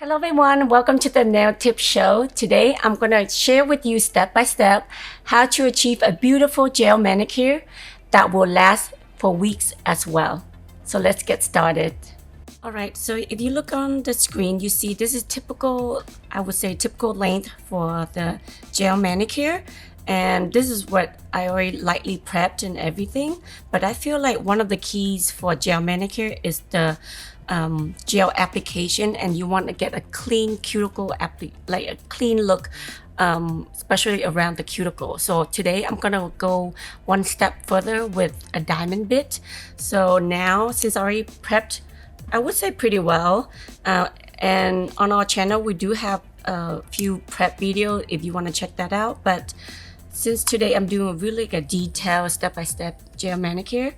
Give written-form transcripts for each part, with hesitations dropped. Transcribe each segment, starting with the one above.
Hello everyone, welcome to the Nail Tip Show. Today I'm going to share with you step by step how to achieve a beautiful gel manicure that will last for weeks as well. So let's get started. Alright, so if you look on the screen, you see this is typical, I would say typical length for the gel manicure. And this is what I already lightly prepped and everything. But I feel like one of the keys for gel manicure is the gel application, and you want to get a clean cuticle, like a clean look, especially around the cuticle. So today I'm gonna go one step further with a diamond bit. So now, since I already prepped, I would say pretty well, and on our channel we do have a few prep videos if you want to check that out. But since today I'm doing really a detailed step-by-step gel manicure,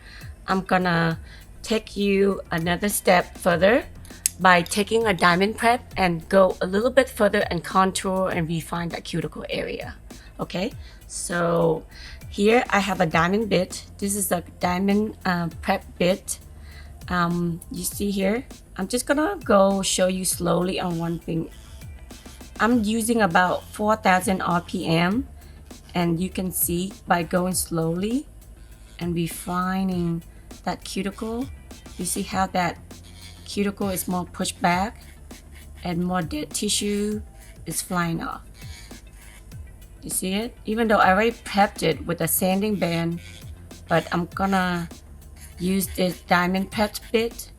I'm gonna take you another step further by taking a diamond prep and go a little bit further and contour and refine that cuticle area. Okay, so here I have a diamond bit. This is a diamond prep bit. You see here, I'm just gonna go show you slowly on one thing. I'm using about 4,000 RPM, and you can see by going slowly and refining that cuticle, you see how that cuticle is more pushed back and more dead tissue is flying off. You see it? Even though I already prepped it with a sanding band, but I'm gonna use this diamond prep bit.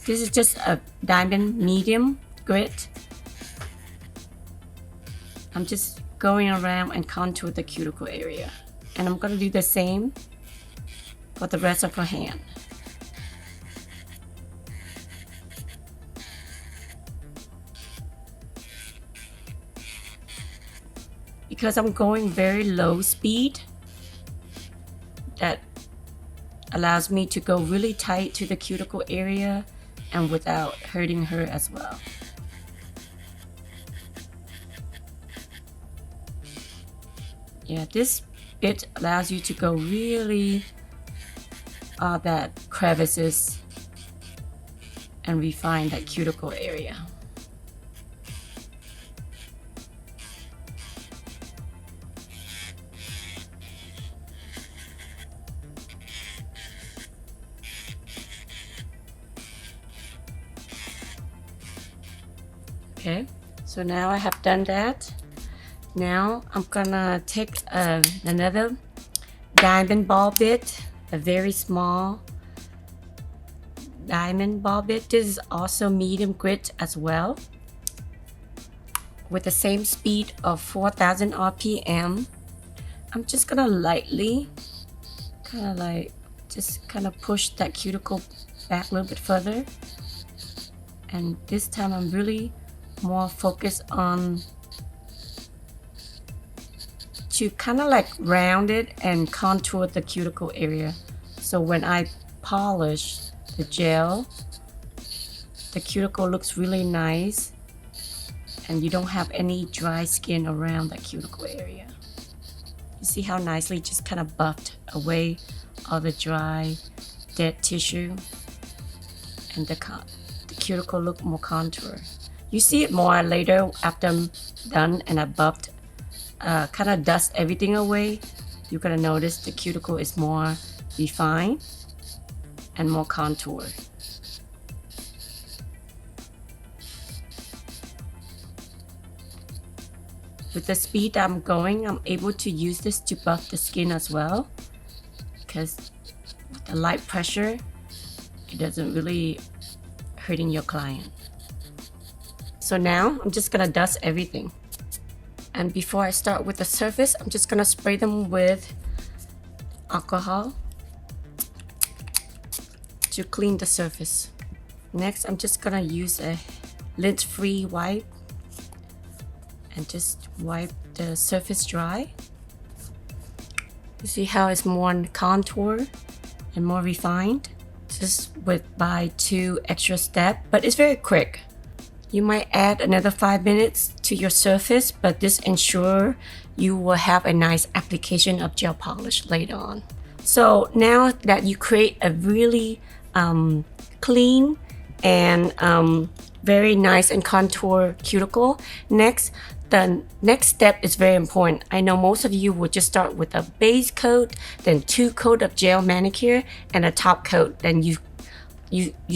This is just a diamond medium grit. I'm just going around and contour the cuticle area, and I'm gonna do the same for the rest of her hand. Because I'm going very low speed, that allows me to go really tight to the cuticle area and without hurting her as well. Yeah, this bit allows you to go really all that crevices and refine that cuticle area. Okay, so now I have done that. Now I'm gonna take another diamond ball bit, a very small diamond ball bit. This is also medium grit as well, with the same speed of 4,000 RPM. I'm just gonna lightly kind of push that cuticle back a little bit further, and this time I'm really more focused on to kind of like round it and contour the cuticle area. So when I polish the gel, the cuticle looks really nice and you don't have any dry skin around that cuticle area. You see how nicely just kind of buffed away all the dry dead tissue, and the cuticle look more contoured. You see it more later after I'm done and I buffed, kind of dust everything away. You're gonna notice the cuticle is more refined and more contoured. With the speed I'm going, I'm able to use this to buff the skin as well, because with the light pressure, it doesn't really hurting your client. So now I'm just gonna dust everything. And before I start with the surface, I'm just gonna spray them with alcohol to clean the surface. Next, I'm just gonna use a lint-free wipe and just wipe the surface dry. You see how it's more contoured and more refined? Just by 2 extra steps, but it's very quick. You might add another 5 minutes to your surface, but this ensures you will have a nice application of gel polish later on. So now that you create a really clean and very nice and contour cuticle. Next, the next step is very important. I know most of you would just start with a base coat, then 2 coat of gel manicure, and a top coat. Then you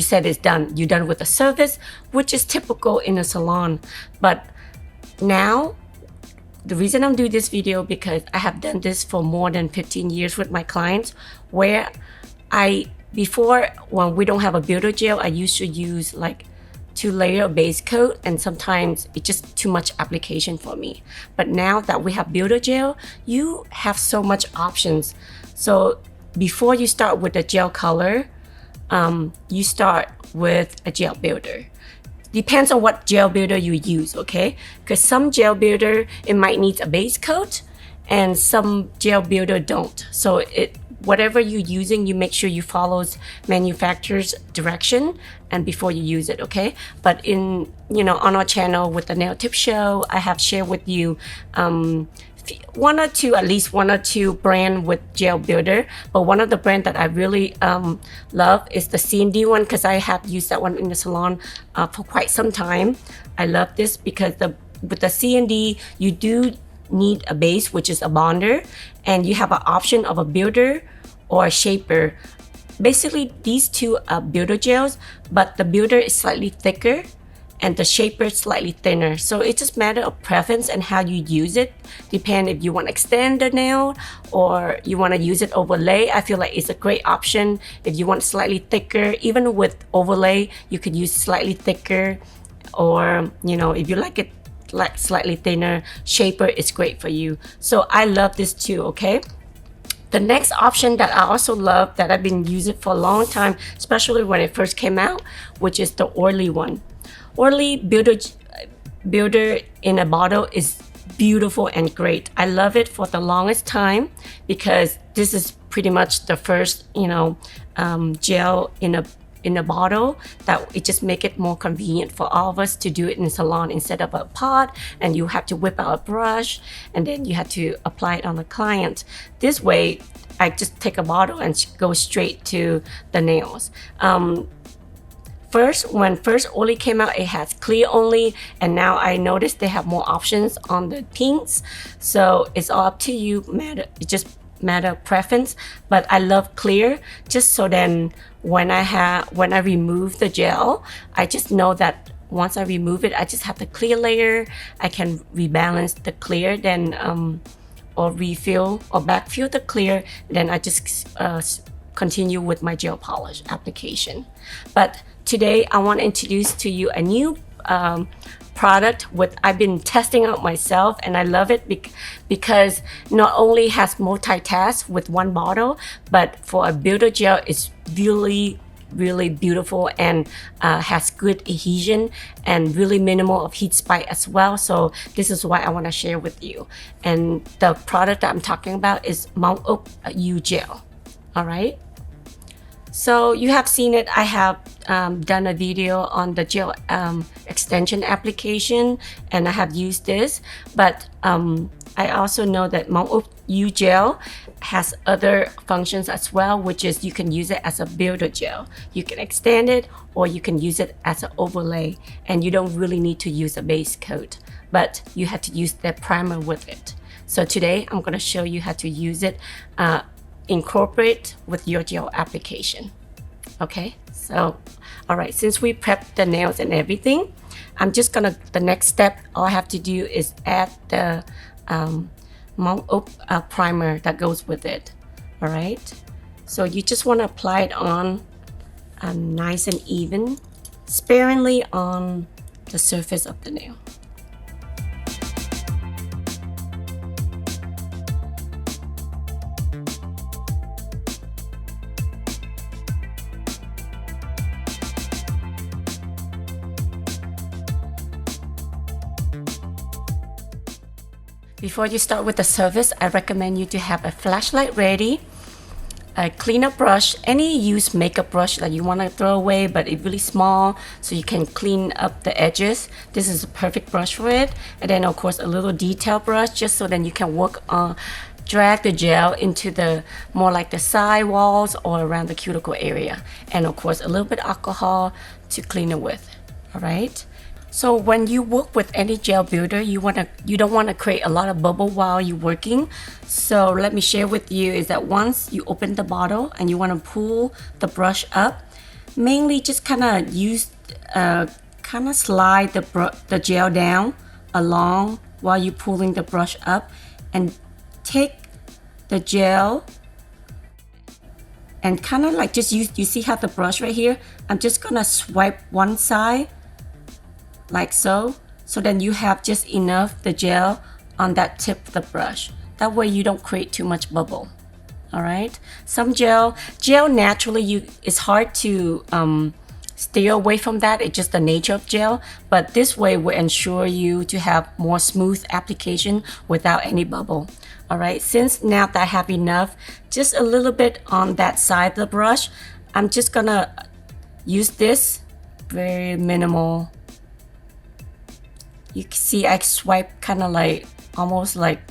said it's done. You're done with the surface, which is typical in a salon. But now, the reason I'm doing this video because I have done this for more than 15 years with my clients, where before, when we don't have a builder gel, I used to use like 2-layer base coat, and sometimes it's just too much application for me. But now that we have builder gel, you have so much options. So before you start with the gel color, you start with a gel builder. Depends on what gel builder you use, okay? Because some gel builder, it might need a base coat, and some gel builder don't. So whatever you're using, you make sure you follow manufacturer's direction and before you use it, okay? But on our channel with the Nail Tip Show, I have shared with you at least one or two brand with gel builder. But one of the brand that I really love is the C&D one, because I have used that one in the salon for quite some time. I love this because with the C&D, you do need a base, which is a bonder, and you have an option of a builder or a shaper. Basically, these two are builder gels, but the builder is slightly thicker and the shaper is slightly thinner. So it's just a matter of preference and how you use it. Depend if you want to extend the nail or you want to use it overlay. I feel like it's a great option. If you want slightly thicker, even with overlay, you could use slightly thicker, or if you like it like slightly thinner, shaper is great for you. So I love this too, okay? The next option that I also love, that I've been using for a long time, especially when it first came out, which is the oily one. Oily builder in a bottle is beautiful and great. I love it for the longest time because this is pretty much the first, gel in a bottle that it just make it more convenient for all of us to do it in the salon instead of a pot, and you have to whip out a brush and then you have to apply it on the client. This way, I just take a bottle and go straight to the nails. When first Oily came out, it has clear only, and now I noticed they have more options on the pinks. So it's all up to you. It just matter of preference, but I love clear, just so then when I remove the gel, I just know that once I remove it, I just have the clear layer. I can rebalance the clear, then or refill or backfill the clear, then I just continue with my gel polish application. But today I want to introduce to you a new product I've been testing out myself, and I love it because not only has multitask with one bottle, but for a builder gel, it's really beautiful and has good adhesion and really minimal of heat spike as well. So this is why I want to share with you. And the product that I'm talking about is Mount Oak U Gel. All right. So you have seen it. I have done a video on the gel extension application, and I have used this. But I also know that Mount Oak U Gel has other functions as well, which is you can use it as a builder gel. You can extend it, or you can use it as an overlay, and you don't really need to use a base coat, but you have to use the primer with it. So today I'm going to show you how to use it, incorporate with your gel application. Okay, so all right, since we prepped the nails and everything, the next step, all I have to do is add the Mount Oak primer that goes with it. All right, so you just want to apply it on nice and even, sparingly on the surface of the nail. Before you start with the surface, I recommend you to have a flashlight ready, a cleanup brush, any used makeup brush that you want to throw away, but it's really small so you can clean up the edges. This is a perfect brush for it. And then of course a little detail brush, just so then you can work on drag the gel into the more like the side walls or around the cuticle area. And of course a little bit alcohol to clean it with. All right. So when you work with any gel builder, you don't want to create a lot of bubble while you're working. So let me share with you is that once you open the bottle and you want to pull the brush up, mainly just kind of slide the gel down along while you're pulling the brush up, and take the gel and kind of like just use, you see how the brush right here, I'm just gonna swipe one side like so. So then you have just enough the gel on that tip of the brush. That way you don't create too much bubble. All right. Some gel naturally it's hard to stay away from that. It's just the nature of gel. But this way will ensure you to have more smooth application without any bubble. All right. Since now that I have enough, just a little bit on that side of the brush, I'm just gonna use this very minimal. You can see I swipe kind of like almost like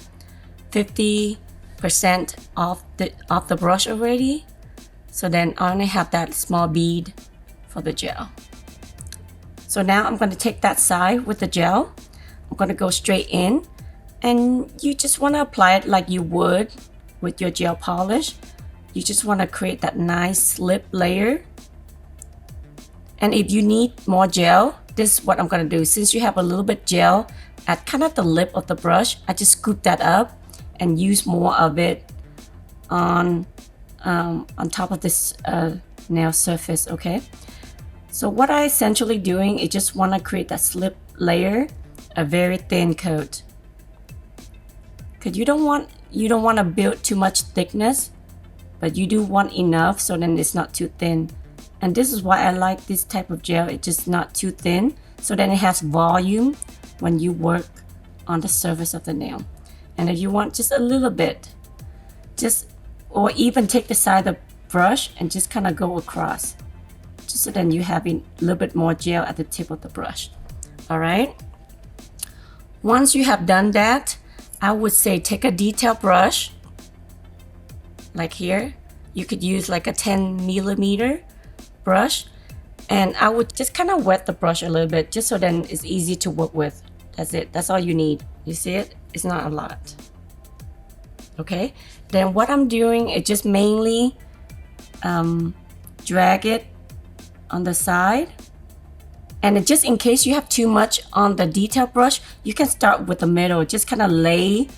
50% off the brush already. So then I only have that small bead for the gel. So now I'm going to take that side with the gel. I'm going to go straight in, and you just want to apply it like you would with your gel polish. You just want to create that nice slip layer. And if you need more gel, this is what I'm going to do. Since you have a little bit gel at kind of the lip of the brush, I just scoop that up and use more of it on top of this nail surface. Okay, so what I essentially doing is just want to create that slip layer, a very thin coat, because you don't want to build too much thickness, but you do want enough so then it's not too thin. And this is why I like this type of gel. It's just not too thin, so then it has volume when you work on the surface of the nail. And if you want just a little bit, or even take the side of the brush and just kind of go across, just so then you have a little bit more gel at the tip of the brush. All right. Once you have done that, I would say take a detail brush, like here. You could use like a 10mm brush, and I would just kind of wet the brush a little bit just so then it's easy to work with. That's it. That's all you need. You see it? It's not a lot. Okay. Then what I'm doing is just mainly drag it on the side. And just in case you have too much on the detail brush, you can start with the middle. Just kind of lay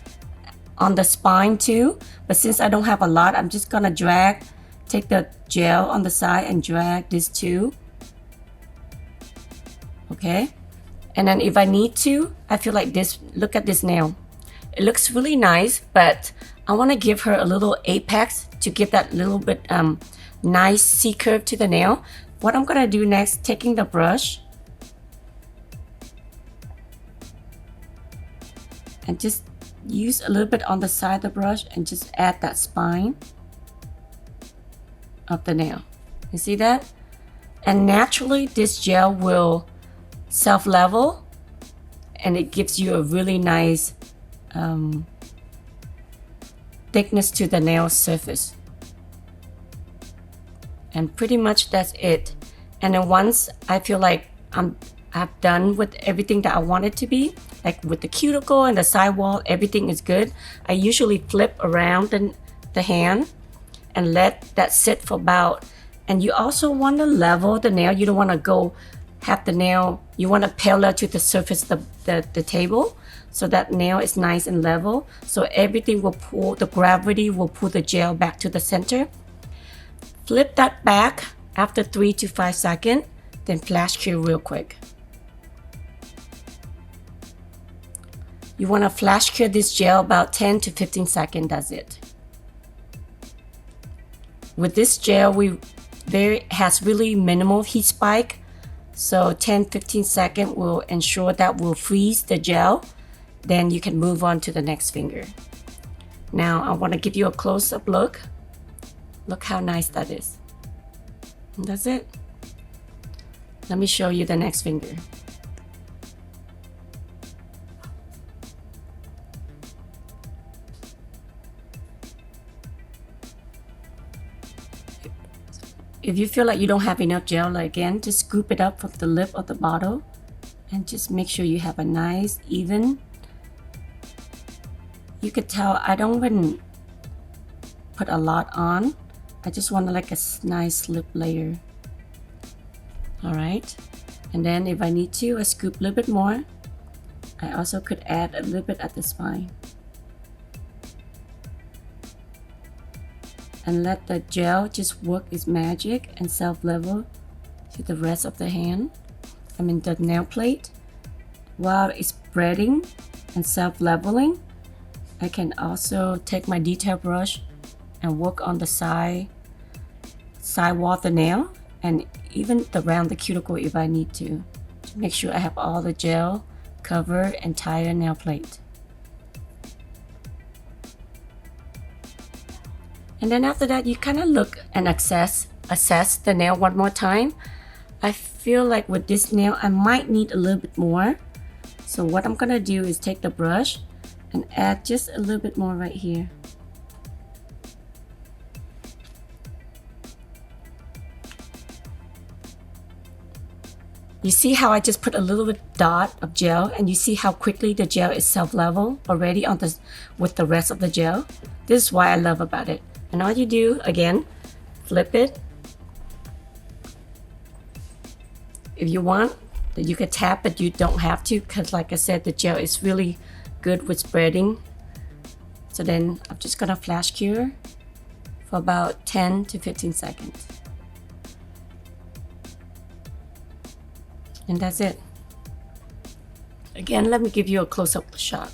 on the spine too. But since I don't have a lot, I'm just gonna take the gel on the side and drag this too. Okay. And then if I need to, I feel like this, look at this nail. It looks really nice, but I want to give her a little apex to give that little bit nice C curve to the nail. What I'm going to do next, taking the brush and just use a little bit on the side of the brush and just add that spine of the nail. You see that? And naturally this gel will self-level, and it gives you a really nice thickness to the nail surface. And pretty much that's it. And then once I feel like I've done with everything that I want it to be, like with the cuticle and the sidewall, everything is good, I usually flip around the hand and let that sit for about, and you also want to level the nail. You don't want to have the nail, you want to parallel to the surface of the table, so that nail is nice and level. So everything will pull, the gravity will pull the gel back to the center. Flip that back after 3 to 5 seconds, then flash cure real quick. You want to flash cure this gel about 10 to 15 seconds, that's it. With this gel, has really minimal heat spike. So 10-15 seconds will ensure that will freeze the gel. Then you can move on to the next finger. Now I want to give you a close-up look. Look how nice that is. And that's it. Let me show you the next finger. if you feel like you don't have enough gel, like again, just scoop it up from the lip of the bottle and just make sure you have a nice even. You could tell I don't even put a lot on. I just want like a nice lip layer. All right, and then if I need to, I scoop a little bit more. I also could add a little bit at the spine. And let the gel just work its magic and self-level to the rest of the hand. I mean the nail plate. While it's spreading and self-leveling, I can also take my detail brush and work on the side wall of the nail and even around the cuticle if I need to make sure I have all the gel cover entire nail plate. And then after that, you kind of look and assess the nail one more time. I feel like with this nail, I might need a little bit more. So what I'm gonna do is take the brush and add just a little bit more right here. You see how I just put a little bit dot of gel, and you see how quickly the gel is self-level already on the with the rest of the gel. This is why I love about it. And all you do, again, flip it. If you want, you can tap, but you don't have to, because like I said, the gel is really good with spreading. So then I'm just gonna flash cure for about 10 to 15 seconds. And that's it. Again, let me give you a close-up shot.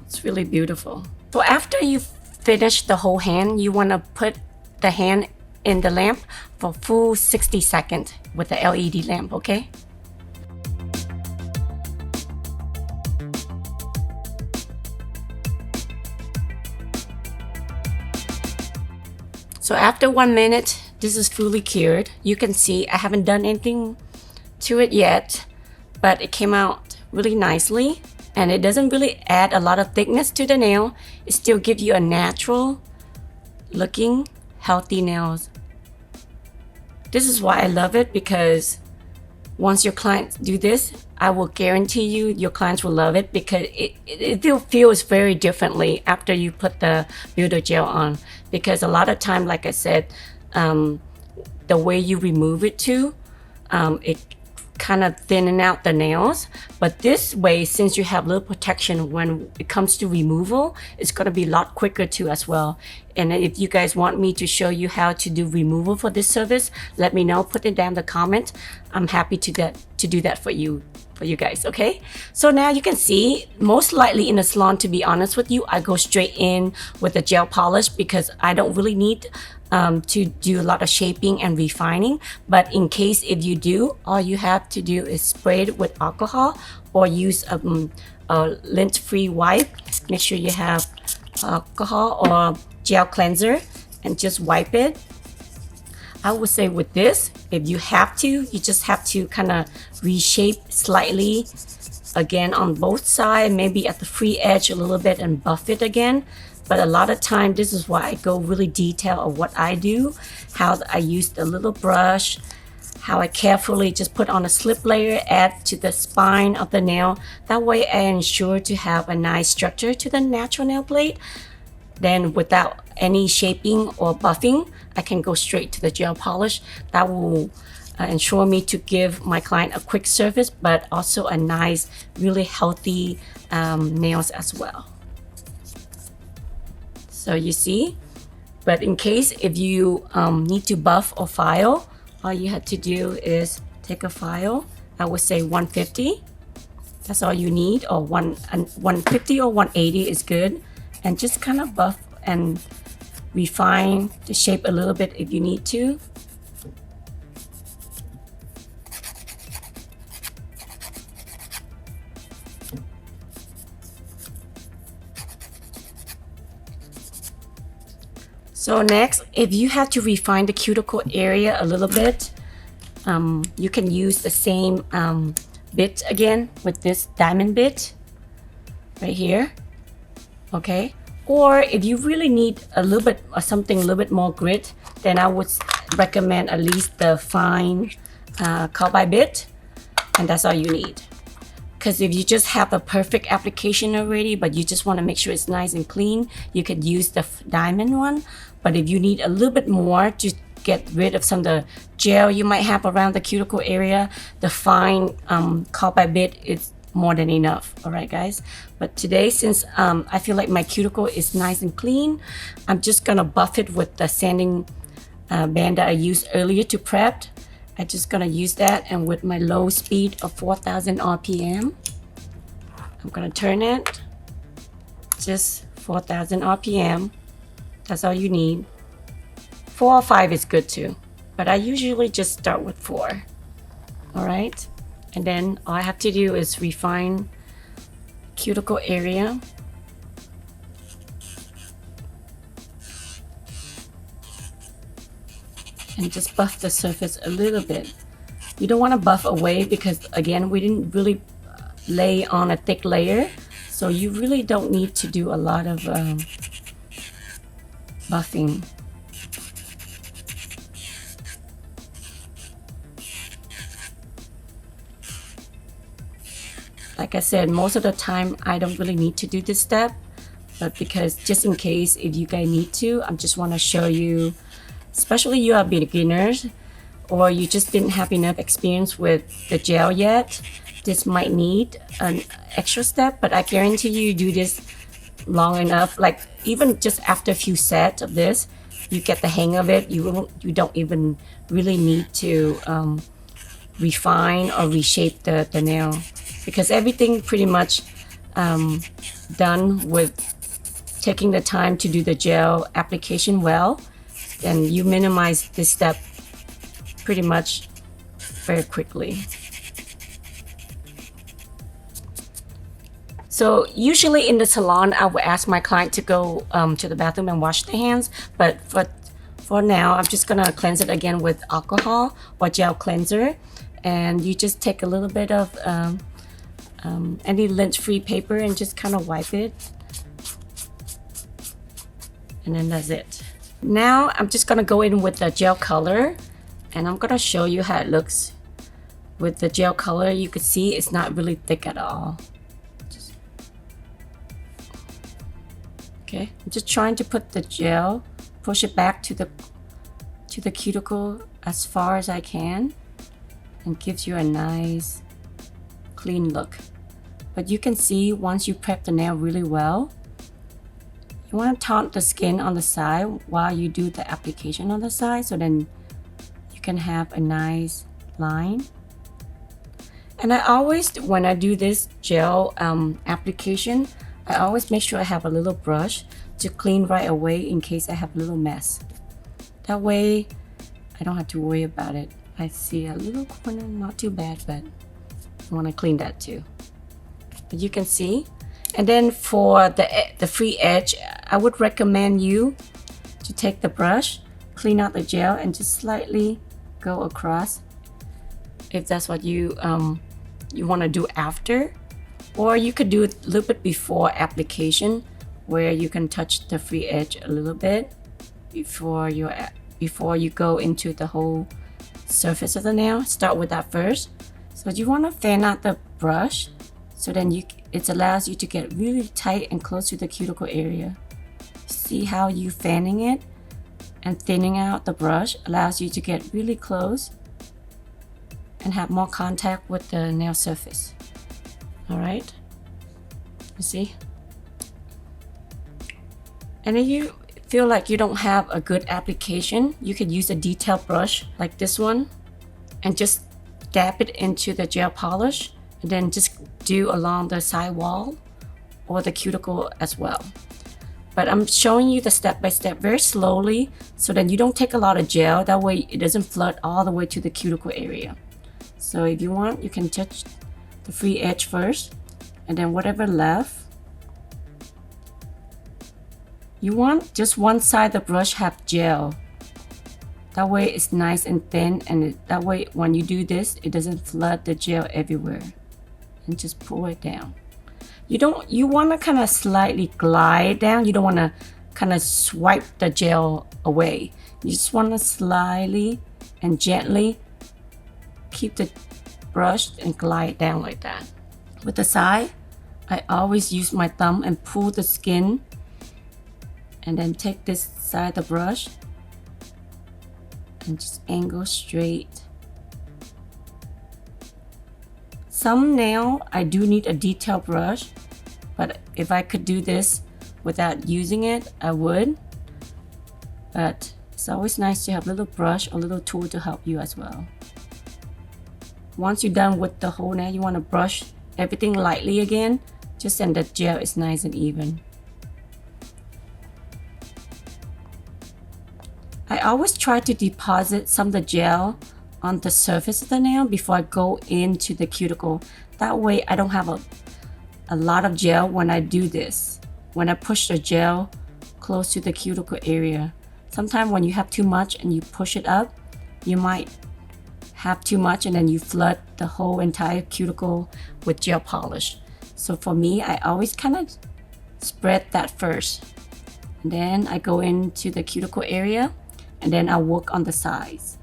It's really beautiful. So after you finish the whole hand, you want to put the hand in the lamp for full 60 seconds with the LED lamp, okay? So after 1 minute, this is fully cured. You can see I haven't done anything to it yet, but it came out really nicely, and it doesn't really add a lot of thickness to the nail. It still gives you a natural looking, healthy nails. This is why I love it, because once your clients do this, I will guarantee you your clients will love it, because it feels very differently after you put the builder gel on. Because a lot of time, like I said, the way you remove it too, it kind of thinning out the nails. But this way, since you have little protection when it comes to removal, it's going to be a lot quicker too as well. And if you guys want me to show you how to do removal for this service, let me know, put it down in the comment. I'm happy to do that for you guys, okay? So now you can see, most likely in the salon, to be honest with you, I go straight in with a gel polish because I don't really need to do a lot of shaping and refining. But in case if you do, all you have to do is spray it with alcohol or use a lint-free wipe. Make sure you have alcohol or gel cleanser and just wipe it. I would say with this, if you have to, you just have to kind of reshape slightly again on both sides, maybe at the free edge a little bit and buff it again. But a lot of time, this is why I go really detail of what I do, how I use the little brush, how I carefully just put on a slip layer, add to the spine of the nail. That way I ensure to have a nice structure to the natural nail plate. Then without any shaping or buffing, I can go straight to the gel polish. That will ensure me to give my client a quick service, but also a nice, really healthy nails as well. So you see, but in case if you need to buff or file, all you have to do is take a file. I would say 150. That's all you need, or 150 or 180 is good. And just kind of buff and refine the shape a little bit if you need to. So next, if you have to refine the cuticle area a little bit, you can use the same bit again with this diamond bit right here. Okay, Or if you really need a little bit or something a little bit more grit, then I would recommend at least the fine carbide bit, and that's all you need. Because if you just have a perfect application already, but you just want to make sure it's nice and clean, you could use the diamond one. But if you need a little bit more to get rid of some of the gel you might have around the cuticle area, the fine carbide bit is more than enough. All right, guys. But today, since I feel like my cuticle is nice and clean, I'm just gonna buff it with the sanding band that I used earlier to prep. I'm just gonna use that, and with my low speed of 4,000 RPM, I'm gonna turn it. Just 4,000 RPM. That's all you need. 4 or 5 is good too, but I usually just start with 4. All right, and then all I have to do is refine cuticle area. And just buff the surface a little bit. You don't want to buff away because, again, we didn't really lay on a thick layer, so you really don't need to do a lot of buffing. Like I said, most of the time I don't really need to do this step, but because just in case if you guys need to, I just want to show you, especially you are beginners or you just didn't have enough experience with the gel yet, this might need an extra step, but I guarantee you do this long enough, like even just after a few sets of this, you get the hang of it. You don't even really need to refine or reshape the nail, because everything pretty much done with taking the time to do the gel application well, and you minimize this step pretty much very quickly. So usually in the salon, I would ask my client to go to the bathroom and wash their hands, but for now, I'm just gonna cleanse it again with alcohol or gel cleanser, and you just take a little bit of any lint-free paper and just kind of wipe it, and then that's it. Now I'm just gonna go in with the gel color, and I'm gonna show you how it looks. With the gel color, you can see it's not really thick at all. Okay, I'm just trying to put the gel, push it back to the cuticle as far as I can, and gives you a nice clean look. But you can see once you prep the nail really well, you want to taunt the skin on the side while you do the application on the side, so then you can have a nice line. And I always, when I do this gel application, I always make sure I have a little brush to clean right away in case I have a little mess. That way I don't have to worry about it. I see a little corner, not too bad, but I want to clean that too. But you can see. And then for the free edge, I would recommend you to take the brush, clean out the gel, and just slightly go across if that's what you want to do after. Or you could do it a little bit before application, where you can touch the free edge a little bit before you go into the whole surface of the nail. Start with that first. So you want to fan out the brush, so then it allows you to get really tight and close to the cuticle area. See how you fanning it and thinning out the brush allows you to get really close and have more contact with the nail surface. All right, you see? And if you feel like you don't have a good application, you could use a detail brush like this one and just dab it into the gel polish, and then just do along the side wall or the cuticle as well. But I'm showing you the step-by-step very slowly, so then you don't take a lot of gel. That way it doesn't flood all the way to the cuticle area. So if you want, you can touch the free edge first, and then whatever left, you want just one side of the brush have gel. That way it's nice and thin, and that way when you do this, it doesn't flood the gel everywhere. And just pull it down. you want to kind of slightly glide down. You don't want to kind of swipe the gel away. You just want to slightly and gently keep the brush and glide down like that. With the side, I always use my thumb and pull the skin and then take this side of the brush and just angle straight. Some nail, I do need a detail brush, but if I could do this without using it, I would. But it's always nice to have a little brush or little tool to help you as well. Once you're done with the whole nail, you want to brush everything lightly again, just so the gel is nice and even. I always try to deposit some of the gel on the surface of the nail before I go into the cuticle. That way I don't have a lot of gel when I do this. When I push the gel close to the cuticle area. Sometimes when you have too much and you push it up, you might have too much and then you flood the whole entire cuticle with gel polish. So for me, I always kind of spread that first. And then I go into the cuticle area and then I'll work on the sides.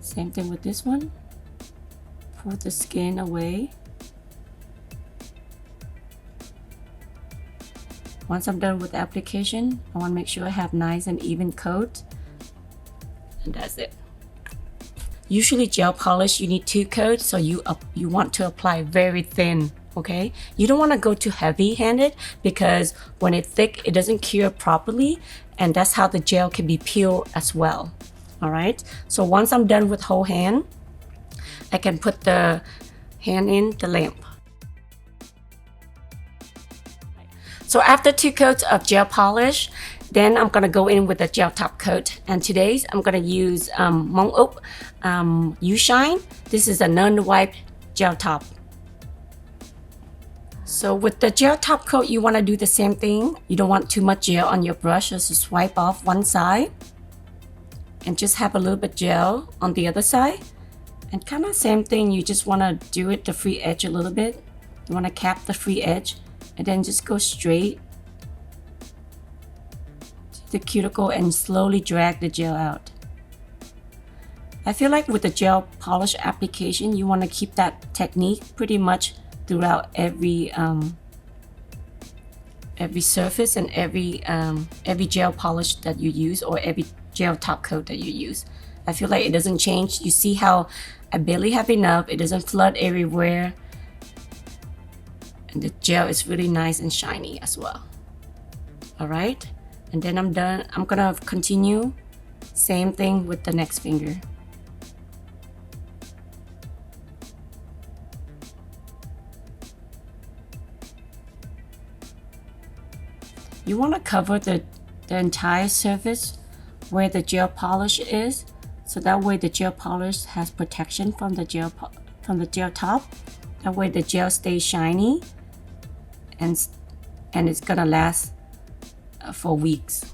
Same thing with this one. Pull the skin away. Once I'm done with the application, I want to make sure I have nice and even coat. And that's it. Usually gel polish, you need 2 coats, so you want to apply very thin, okay? You don't want to go too heavy-handed because when it's thick, it doesn't cure properly, and that's how the gel can be peeled as well, all right? So once I'm done with whole hand, I can put the hand in the lamp. So after 2 coats of gel polish, then I'm gonna go in with a gel top coat. And today's I'm gonna use Mong Úc You Shine. This is a non-wipe gel top. So with the gel top coat, you wanna do the same thing. You don't want too much gel on your brush, just swipe off one side and just have a little bit gel on the other side. And kind of same thing, you just wanna do it the free edge a little bit. You wanna cap the free edge and then just go straight to the cuticle and slowly drag the gel out. I feel like with the gel polish application, you want to keep that technique pretty much throughout every surface and every gel polish that you use or every gel top coat that you use. I feel like it doesn't change. You see how I barely have enough. It doesn't flood everywhere. And the gel is really nice and shiny as well. All right, and then I'm done. I'm gonna continue same thing with the next finger. You want to cover the entire surface where the gel polish is, so that way the gel polish has protection from the gel top. That way the gel stays shiny and it's gonna last for weeks.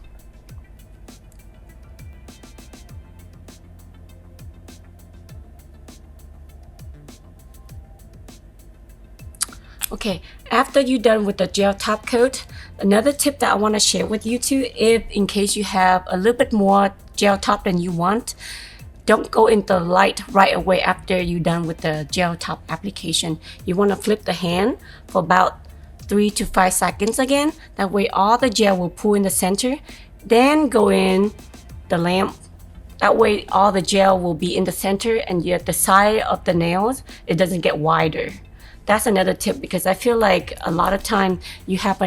Okay, after you're done with the gel top coat, another tip that I want to share with you too, if in case you have a little bit more gel top than you want, don't go into light right away after you're done with the gel top application. You want to flip the hand for about 3 to 5 seconds again. That way all the gel will pool in the center. Then go in the lamp. That way all the gel will be in the center and yet the side of the nails, it doesn't get wider. That's another tip because I feel like a lot of time you have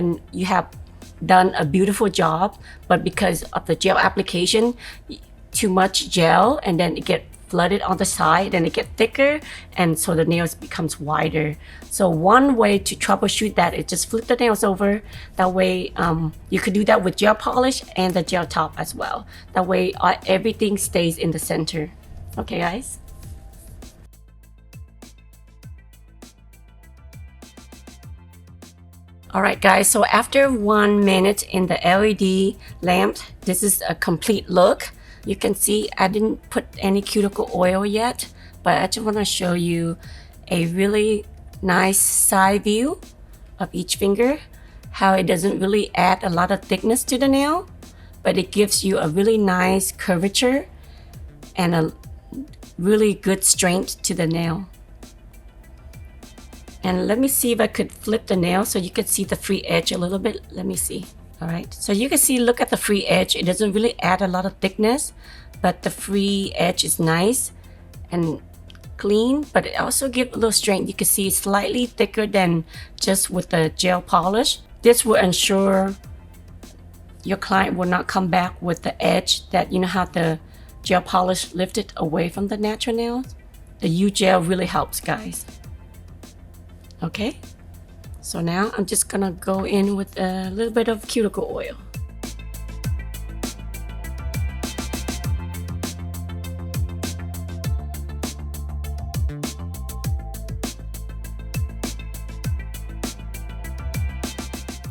done a beautiful job, but because of the gel application, too much gel and then it get flooded on the side and it get thicker and so the nails becomes wider. So one way to troubleshoot that is just flip the nails over. That way you could do that with gel polish and the gel top as well. That way everything stays in the center. Okay guys? Alright guys, so after 1 minute in the LED lamp, this is a complete look. You can see I didn't put any cuticle oil yet, but I just want to show you a really nice side view of each finger, how it doesn't really add a lot of thickness to the nail, but it gives you a really nice curvature and a really good strength to the nail. And let me see if I could flip the nail so you could see the free edge a little bit. Let me see. All right, so you can see, look at the free edge. It doesn't really add a lot of thickness, but the free edge is nice and clean, but it also gives a little strength. You can see it's slightly thicker than just with the gel polish. This will ensure your client will not come back with the edge that, you know how the gel polish lifted away from the natural nails? The U-gel really helps, guys. Okay, so now I'm just gonna go in with a little bit of cuticle oil.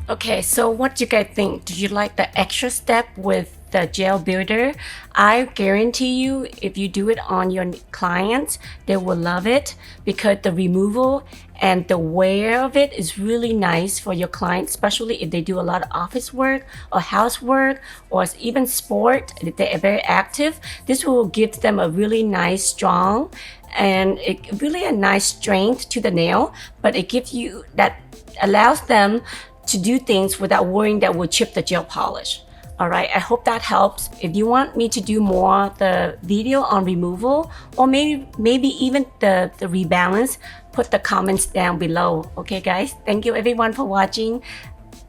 Okay, so what do you guys think? Do you like the extra step with the gel builder? I guarantee you, if you do it on your clients, they will love it because the removal and the wear of it is really nice for your clients, especially if they do a lot of office work or housework or even sport, if they're very active. This will give them a really nice, strong, and really a nice strength to the nail, but it gives you that, allows them to do things without worrying that will chip the gel polish. All right, I hope that helps. If you want me to do more of the video on removal or maybe even the rebalance, put the comments down below. Okay guys, thank you everyone for watching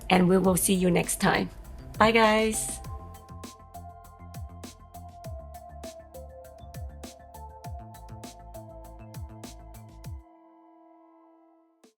and we will see you next time. Bye guys.